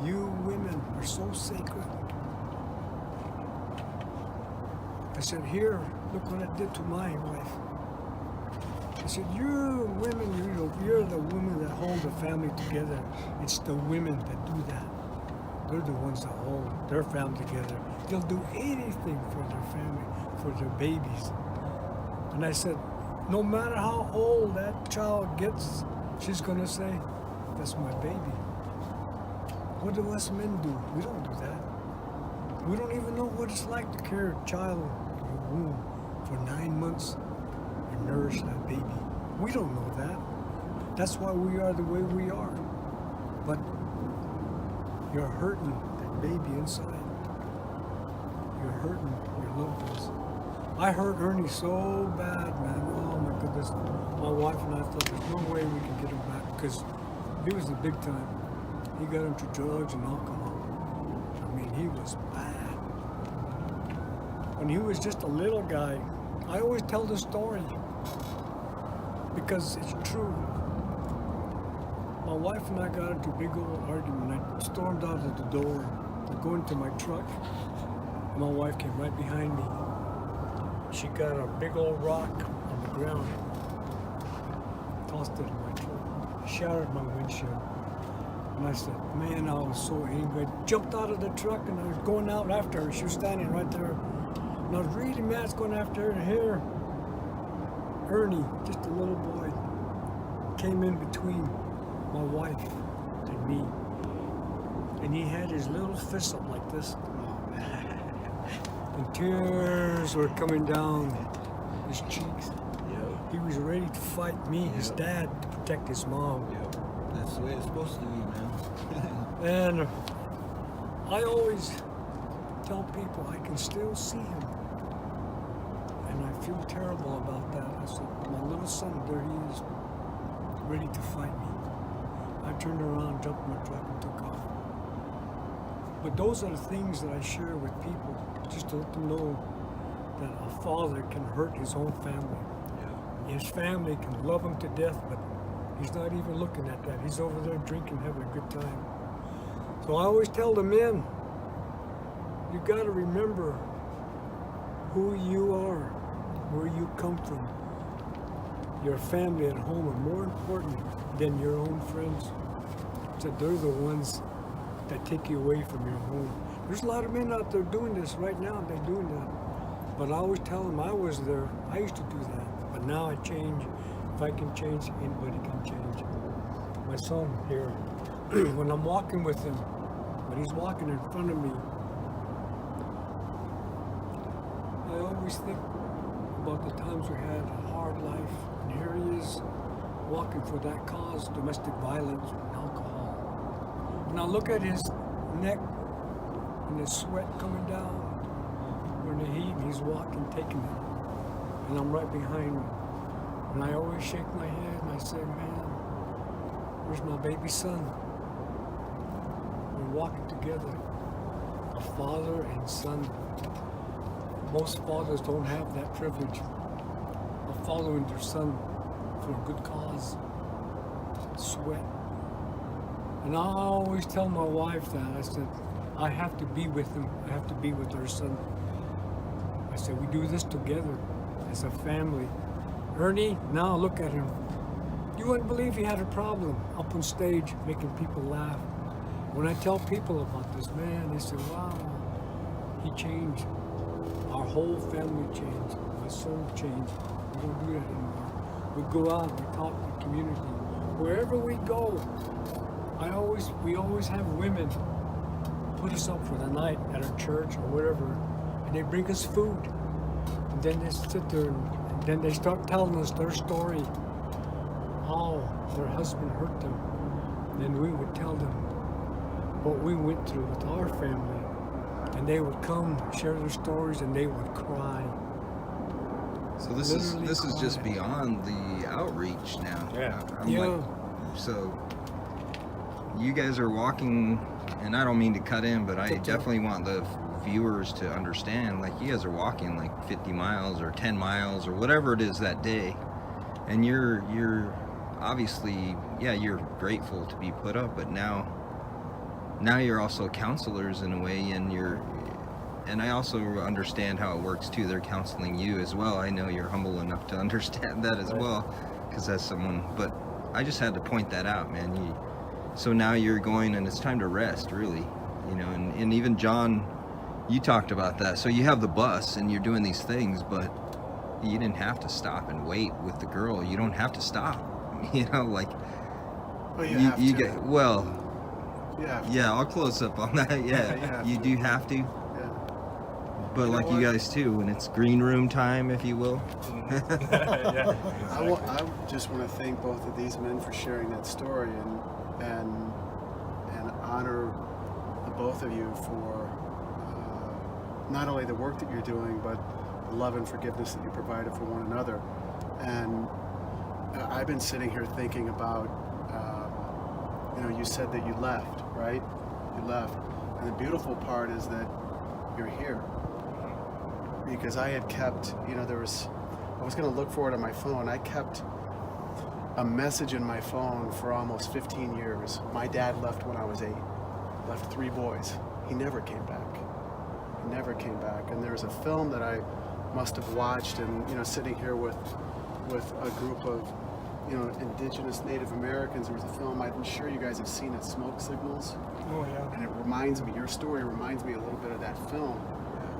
you women are so sacred. I said, here, look what I did to my wife. I said, you're women, you're the women that hold the family together. It's the women that do that. They're the ones that hold their family together. They'll do anything for their family, for their babies. And I said, no matter how old that child gets, she's gonna say, that's my baby. What do us men do? We don't do that. We don't even know what it's like to carry a child in your womb for 9 months and nourish that baby. We don't know that. That's why we are the way we are. But you're hurting that baby inside. You're hurting your loved ones. I hurt Ernie so bad, man. Oh my goodness. My wife and I thought there's no way we could get him back because he was the big time. He got into drugs and alcohol. I mean, he was bad. When he was just a little guy, I always tell the story because it's true. My wife and I got into a big old argument. I stormed out of the door to go into my truck. And my wife came right behind me. She got a big old rock on the ground, tossed it in my truck, shattered my windshield. And I said, man, I was so angry. I jumped out of the truck and I was going out after her. She was standing right there. And I was really mad, I was going after her. And here, Ernie, just a little boy, came in between my wife and me. And he had his little fist up like this. And tears were coming down his cheeks. He was ready to fight me, his dad, to protect his mom. That's the way it's supposed to be, man. And I always tell people I can still see him. And I feel terrible about that. I said, my little son, there he is, ready to fight me. I turned around, jumped in my truck, and took off. But those are the things that I share with people, just to let them know that a father can hurt his own family. His family can love him to death, but he's not even looking at that. He's over there drinking, having a good time. So I always tell the men, you got to remember who you are, where you come from. Your family at home are more important than your own friends. So they're the ones that take you away from your home. There's a lot of men out there doing this right now. They're doing that. But I always tell them I was there. I used to do that. But now I change. If I can change, anybody can change. My son here, when I'm walking with him, when he's walking in front of me, I always think about the times we had a hard life. And here he is walking for that cause, domestic violence and alcohol. And I look at his neck and his sweat coming down. We're in the heat and he's walking, taking it. And I'm right behind him. And I always shake my head and I say, man, where's my baby son? We're walking together, a father and son. Most fathers don't have that privilege of following their son for a good cause. Sweat. And I always tell my wife that. I said, I have to be with him. I have to be with our son. I said, we do this together as a family. Ernie, now look at him. You wouldn't believe he had a problem up on stage making people laugh. When I tell people about this man, they say, wow, he changed. Our whole family changed. My son changed. We don't do that anymore. We go out, we talk to the community. Wherever we go, we always have women put us up for the night at our church or whatever, and they bring us food. And then they sit there and then they start telling us their story, how their husband hurt them. And then we would tell them what we went through with our family. And they would come, share their stories, and they would cry. So this is just beyond the outreach now. Yeah. I'm Yeah. like, so you guys are walking, and I don't mean to cut in, but I definitely want the viewers to understand, like, you guys are walking like 50 miles or 10 miles or whatever it is that day, and you're obviously, yeah, you're grateful to be put up, but now you're also counselors in a way, and I also understand how it works too. They're counseling you as well. I know you're humble enough to understand that as well, because that's someone, but I just had to point that out, man. So now you're going, and it's time to rest, really, and even John, you talked about that. So you have the bus and you're doing these things, but you didn't have to stop and wait with the girl. You don't have to stop, like, Well, you have to. get, well, Yeah, I'll close up on that. Yeah, you do have to. Yeah. But like you guys too, when it's green room time, if you will. I just want to thank both of these men for sharing that story and honor the both of you for not only the work that you're doing, but the love and forgiveness that you provided for one another. And I've been sitting here thinking about, you said that you left, right? You left. And the beautiful part is that you're here. Because I had kept, I was going to look for it on my phone. I kept a message in my phone for almost 15 years. My dad left when I was 8, left 3 boys. He never came back. And there's a film that I must have watched, and sitting here with a group of indigenous Native Americans. There was a film, I'm sure you guys have seen it, Smoke Signals. Oh, yeah. And it reminds me, your story reminds me a little bit of that film.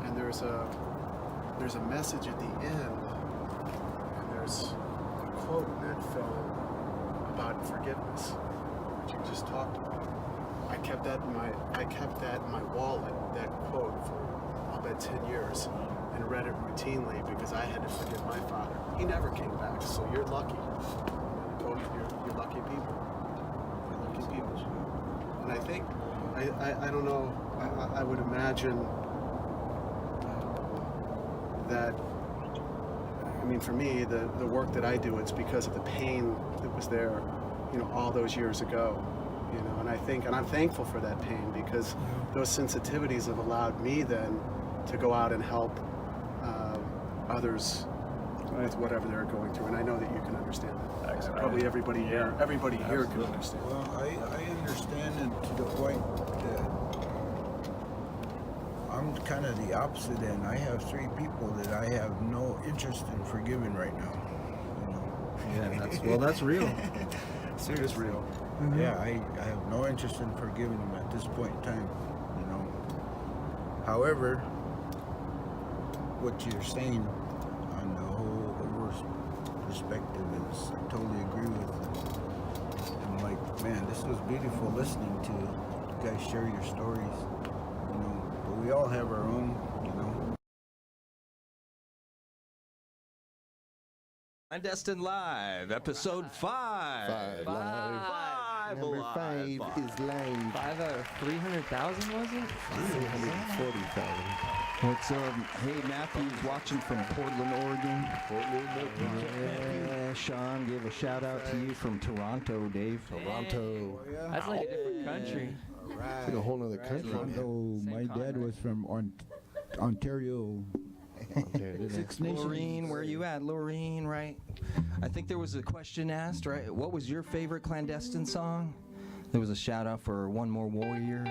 And there's a message at the end, and there's a quote in that film about forgiveness, which you just talked about. I kept that in my wallet, that quote, for I'll bet 10 years, and read it routinely because I had to forgive my father. He never came back, so you're lucky. You're lucky people. You're lucky people. And I think, I don't know, I would imagine that, for me, the work that I do, it's because of the pain that was there, all those years ago. And I'm thankful for that pain, because those sensitivities have allowed me then to go out and help others with whatever they're going through, and I know that you can understand that. Probably everybody here can understand. Well, I understand it to the point that I'm kind of the opposite end. I have 3 people that I have no interest in forgiving right now. Yeah, that's real. It is real. Mm-hmm. Yeah, I have no interest in forgiving them at this point in time. However, what you're saying on the whole perspective is, I totally agree with it. I'm like, man, this was beautiful listening to you guys share your stories. But we all have our own, I'm Destine Live, episode 5. Number 5 is live. 5 out of 300,000, was it? 340,000. What's hey, Matthew's watching from Portland, Oregon. Yeah, Sean gave a shout out to you from Toronto, Dave. Toronto. That's like a different country. It's like a whole other country. Toronto. My dad was from Ontario. 6 Nations. Laureen, where you at? Laureen, right? I think there was a question asked, right? What was your favorite clandestine song? There was a shout out for One More Warrior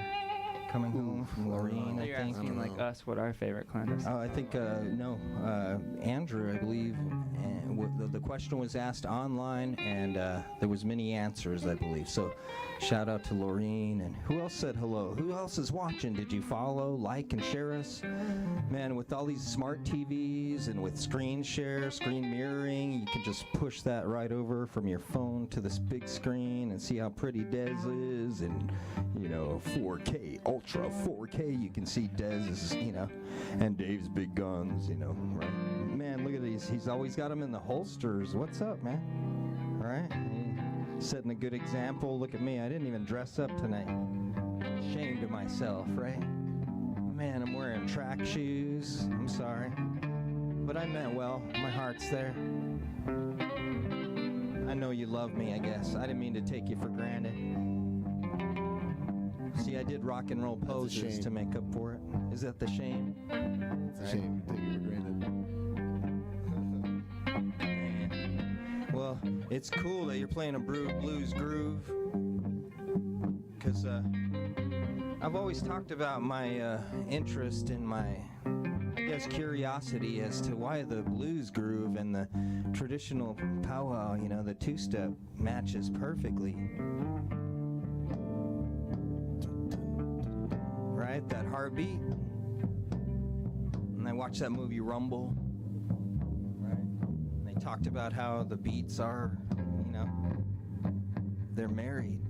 coming home from Laureen, I You're think. asking like us what our favorite clandestine. Oh, I think, Andrew, I believe. And the question was asked online, and there was many answers, I believe. So shout out to Laureen. And who else said hello? Who else is watching? Did you follow, like, and share us? Man, with all these smart TVs and with screen share, screen mirroring, you can just push that right over from your phone to this big screen and see how pretty Des is. And, 4K, Ultra 4K, you can see Dez's, and Dave's big guns, right? Man, look at these. He's always got them in the holsters. What's up, man? All right? Setting a good example. Look at me. I didn't even dress up tonight. Ashamed of myself, right? Man, I'm wearing track shoes. I'm sorry. But I meant well. My heart's there. I know you love me, I guess. I didn't mean to take you for granted. See, I did rock and roll poses to make up for it. Is that the shame? It's a shame. Take it for granted. Well, it's cool that you're playing a blues groove. Because I've always talked about my interest in my, I guess, curiosity as to why the blues groove and the traditional powwow, you know, the two-step matches perfectly. Right? That heartbeat. And I watched that movie Rumble. Right? And they talked about how the beats are, you know, they're married.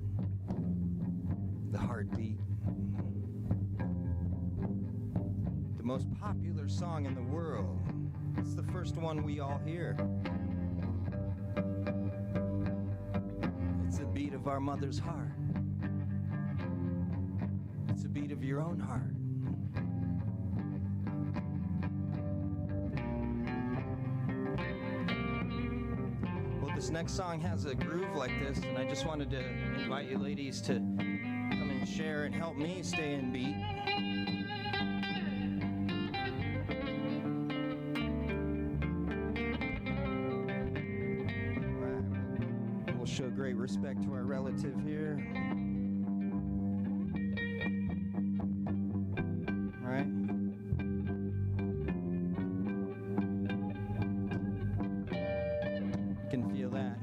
The heartbeat. The most popular song in the world. It's the first one we all hear. It's the beat of our mother's heart. It's the beat of your own heart. Well, this next song has a groove like this, and I just wanted to invite you ladies to come and share and help me stay in beat. Right, we'll show great respect to our relative here. Right? You can feel that.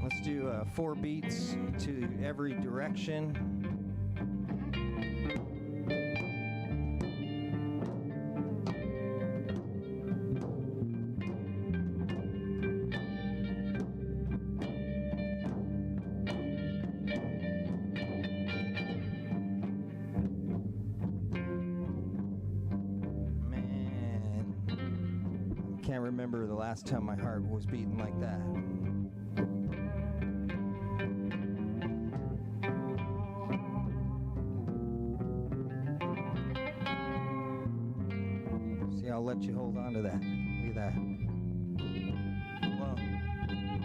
Let's do 4 beats to every direction. Can't remember the last time my heart was beating like that. See, I'll let you hold on to that. Look at that. Well,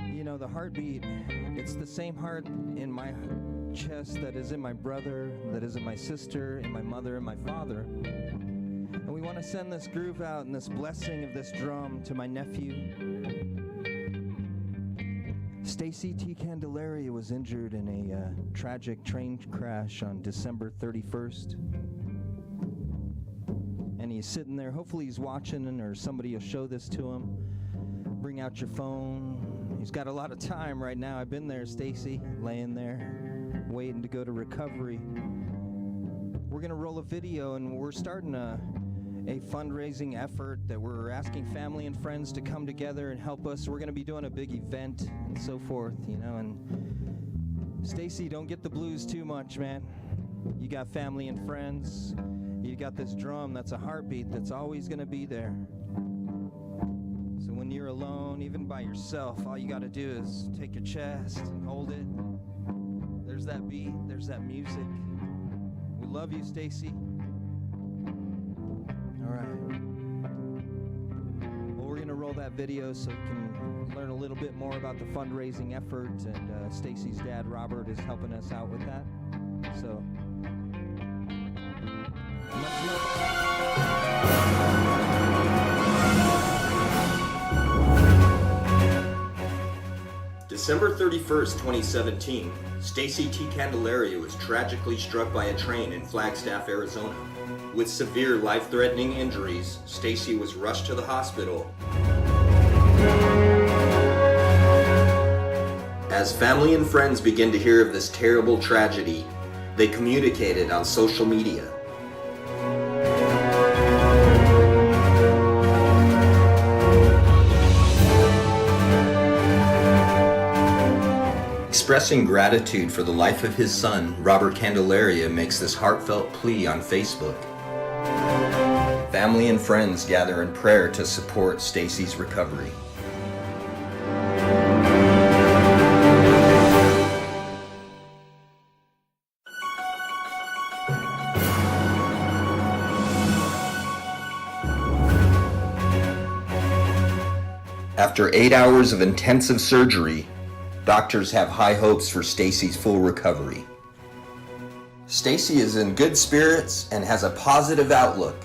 you know, the heartbeat, it's the same heart in my chest that is in my brother, that is in my sister, in my mother, and my father. And we want to send this groove out and this blessing of this drum to my nephew. Stacy T. Candelaria was injured in a tragic train crash on December 31st. And he's sitting there. Hopefully he's watching, or somebody will show this to him. Bring out your phone. He's got a lot of time right now. I've been there, Stacy, laying there, waiting to go to recovery. We're going to roll a video, and we're starting a fundraising effort that we're asking family and friends to come together and help us. We're going to be doing a big event and so forth, you know. And Stacy, don't get the blues too much, man. You got family and friends. You got this drum that's a heartbeat that's always going to be there. So when you're alone, even by yourself, all you got to do is take your chest and hold it. There's that beat. There's that music. We love you, Stacy. All right. Well, we're going to roll that video so you can learn a little bit more about the fundraising effort, and Stacy's dad, Robert, is helping us out with that. So, much love. December 31st, 2017, Stacy T. Candelaria was tragically struck by a train in Flagstaff, Arizona. With severe life-threatening injuries, Stacy was rushed to the hospital. As family and friends began to hear of this terrible tragedy, they communicated on social media. Expressing gratitude for the life of his son, Robert Candelaria makes this heartfelt plea on Facebook. Family and friends gather in prayer to support Stacy's recovery. After 8 hours of intensive surgery, doctors have high hopes for Stacy's full recovery. Stacy is in good spirits and has a positive outlook.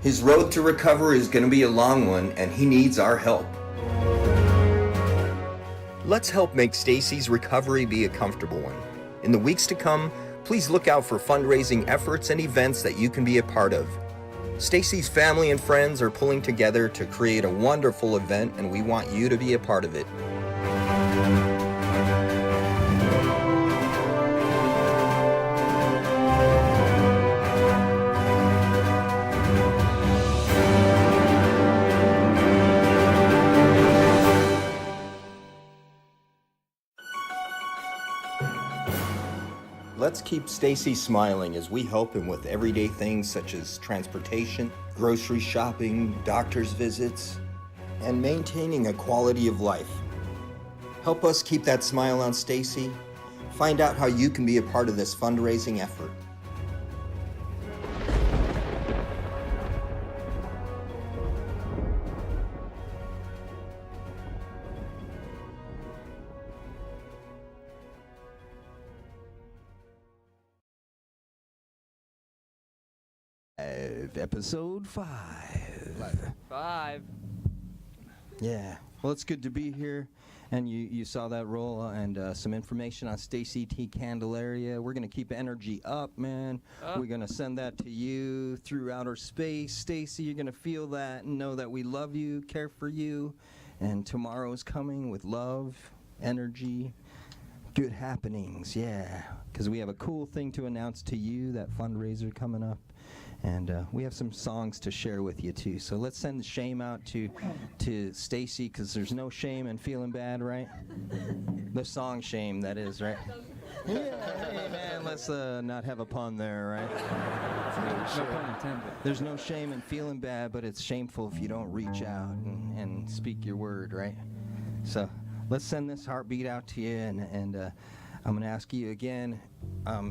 His road to recovery is going to be a long one, and he needs our help. Let's help make Stacy's recovery be a comfortable one. In the weeks to come, please look out for fundraising efforts and events that you can be a part of. Stacy's family and friends are pulling together to create a wonderful event, and we want you to be a part of it. Let's keep Stacy smiling as we help him with everyday things such as transportation, grocery shopping, doctor's visits, and maintaining a quality of life. Help us keep that smile on Stacy. Find out how you can be a part of this fundraising effort. Episode 5. 5. Yeah. Well, it's good to be here. And you saw that roll and some information on Stacy T. Candelaria. We're going to keep energy up, man. We're going to send that to you through outer space. Stacy, you're going to feel that and know that we love you, care for you. And tomorrow's coming with love, energy, good happenings. Yeah. Because we have a cool thing to announce to you, that fundraiser coming up. And we have some songs to share with you, too. So let's send the shame out to Stacy, because there's no shame in feeling bad, right? The song shame, that is, right? Yeah, hey, man, let's not have a pun there, right? No pun intended. There's no shame in feeling bad, but it's shameful if you don't reach out and speak your word, right? So let's send this heartbeat out to you, and I'm going to ask you again,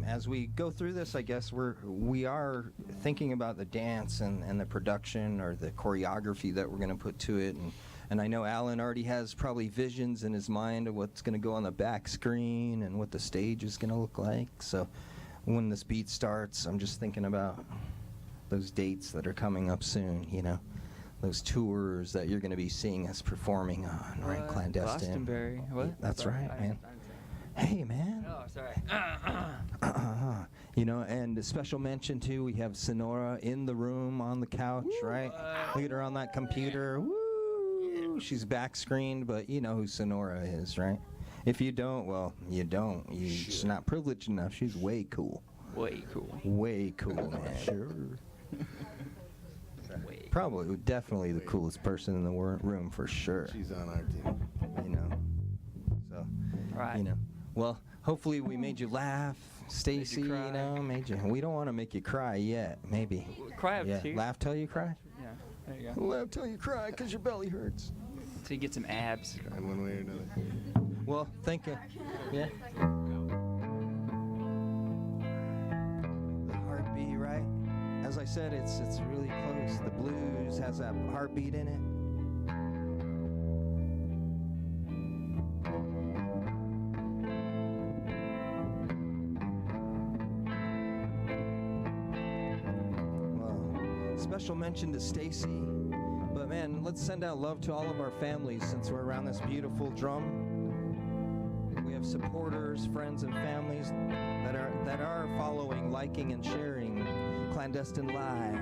as we go through this, I guess we are thinking about the dance and the production or the choreography that we're going to put to it. And I know Alan already has probably visions in his mind of what's going to go on the back screen and what the stage is going to look like. So when this beat starts, I'm just thinking about those dates that are coming up soon, you know, those tours that you're going to be seeing us performing on, right? Clandestine. Glastonbury. What? That's Sorry, right, man. Hey, man. Oh, sorry. You know, and a special mention, too, we have Sonora in the room on the couch, right? Look at her on that computer. Woo! She's back screened, but you know who Sonora is, right? If you don't, well, you don't. You're just not privileged enough. She's way cool. Way cool. Way cool, man. Sure. Probably, definitely the coolest person in the room, for sure. She's on our team. You know. So, Right. you know. Well, hopefully we made you laugh, Stacy. You know, made you. We don't want to make you cry yet. Maybe. Cry up Yeah. too. Laugh till you cry. Yeah. There you go. Laugh till you cry, 'cause your belly hurts. So you get some abs. In one way or another. Well, thank you. Yeah. The heartbeat, right? As I said, it's really close. The blues has that heartbeat in it. Special mention to Stacy, but man, let's send out love to all of our families since we're around this beautiful drum. We have supporters, friends, and families that are following, liking, and sharing Clandestine Live.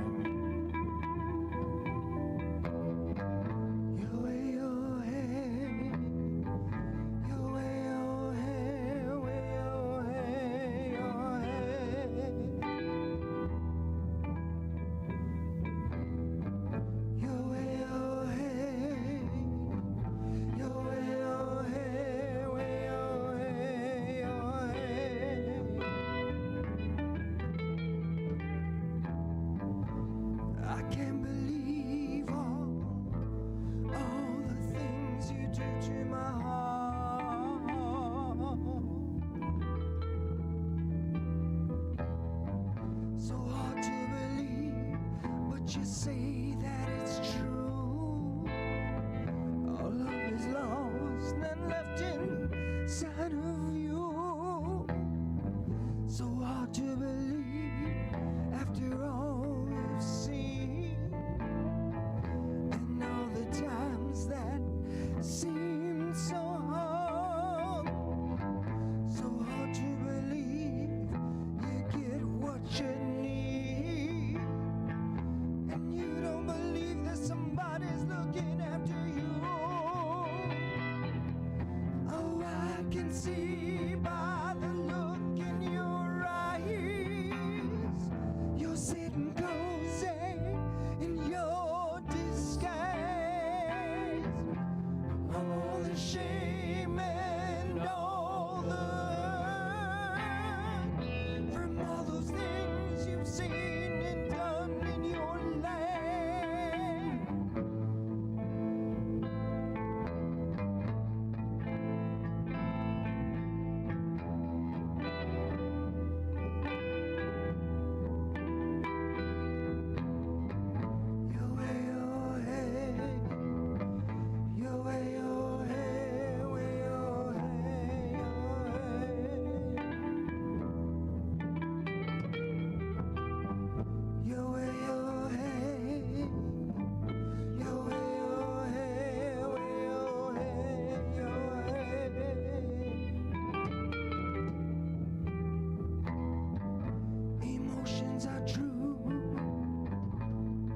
hard to believe after all we've seen, and all the times that seemed so hard, so hard to believe you get what you need, and you don't believe that somebody's looking after you. Oh, I can see by the look in your eyes, you're sitting cozy in your disguise. All the shame and all the hurt from all those things you've seen and done in your life. Emotions are true.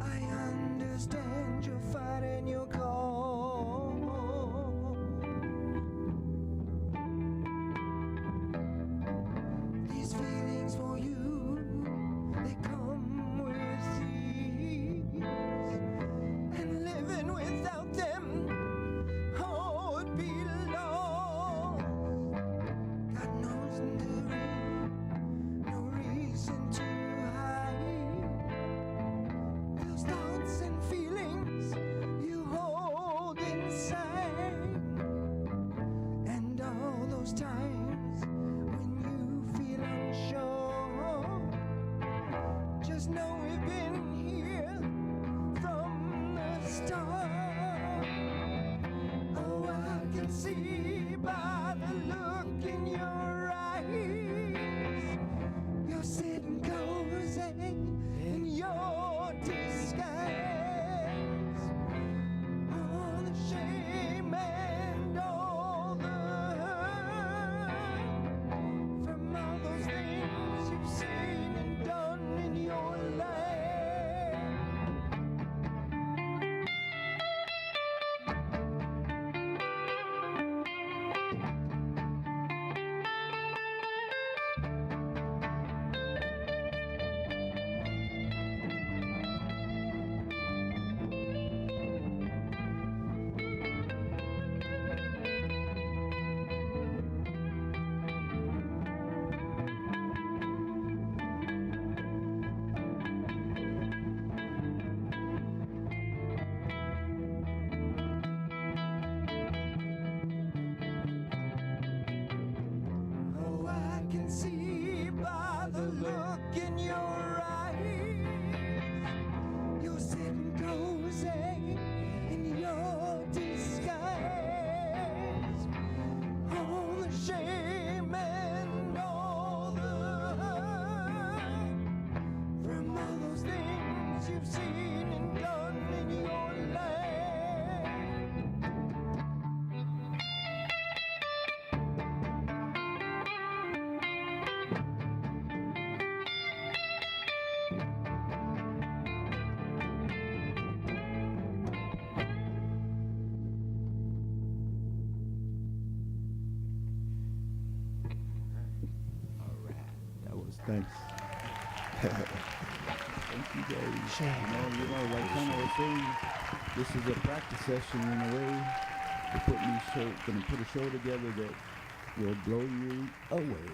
I understand your fight and your call. These feelings for you, they come with ease, and living without them, oh, would be lost. God knows there is no reason to hide those thoughts and feelings you hold inside, and all those times when you feel unsure. Just know we've been here from the start. Oh, I can see by the look in your eyes, you're sitting cozy in your disguise. All the shame and all the hurt from all those things you've seen and done in your life. Oh, I can see by the look in your eyes, you're sitting cozy in your disguise. All the shame and all the hurt from all those things you've seen and done in your life. That was thanks. Thank you guys. You know, like kind of was saying, this is a practice session in a way. We're gonna put a show together that will blow you away.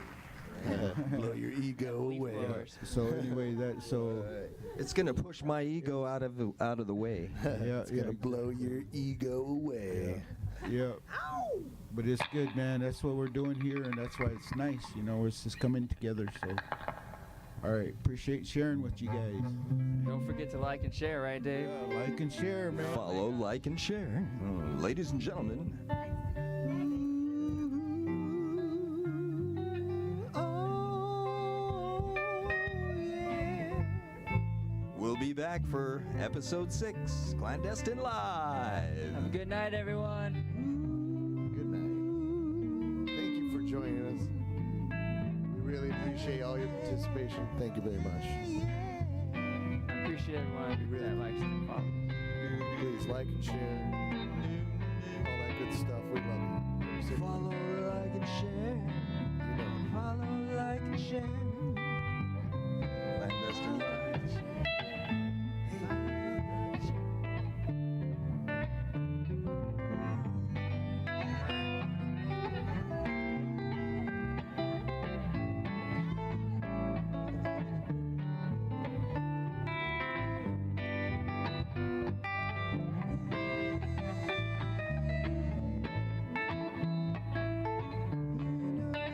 Blow your ego away. So anyway, It's gonna push my ego out of the way. yeah, It's gonna blow your ego away. Yeah. But it's good, man. That's what we're doing here, and that's why it's nice. You know, it's just coming together. So, all right. Appreciate sharing with you guys. Don't forget to like and share, right, Dave? Yeah, like and share, man. Follow, like, and share. Ladies and gentlemen, Oh, be back for episode 6, Clandestine Live. Have a good night, everyone. Good night. Thank you for joining us. We really appreciate all your participation. Thank you very much. I appreciate everyone that likes and follows. Please like and share. All that good stuff. We love you. Follow, like, and share. Follow, like, and share. Clandestine Live.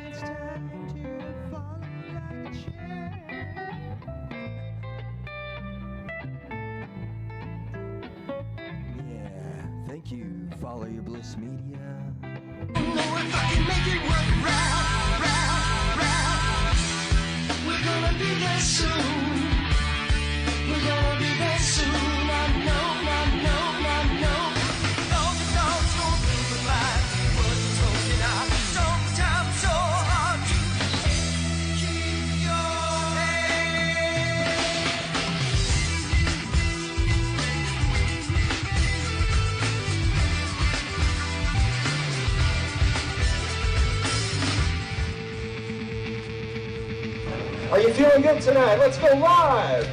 It's time to follow, like, and share. Yeah, thank you. Follow your Bliss Media. We're gonna be there soon. We're gonna be there soon. I know. All the dogs go through the line. What you talking out? Sometimes so hard to keep your head. Are you feeling good tonight? Let's go live!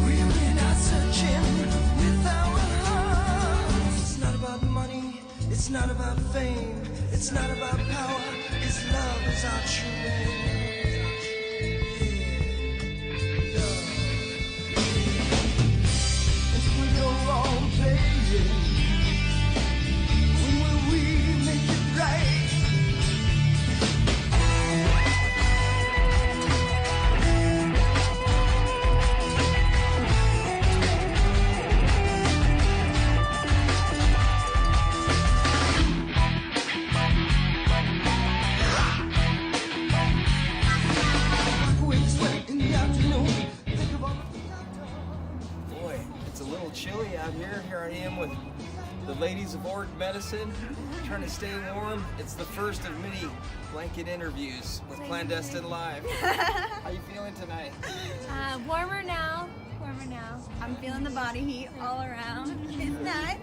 We've been out searching with our hearts. It's not about money, it's not about fame, it's not about power, it's love is our true name. Love. If we go wrong playing, when will we make it right? Boy, it's a little chilly out here. Here I am with the ladies of Org Medicine, trying to stay warm. It's the first of many blanket interviews with Clandestine Live. How you feeling tonight? Warmer now. I'm feeling the body heat all around. It's nice.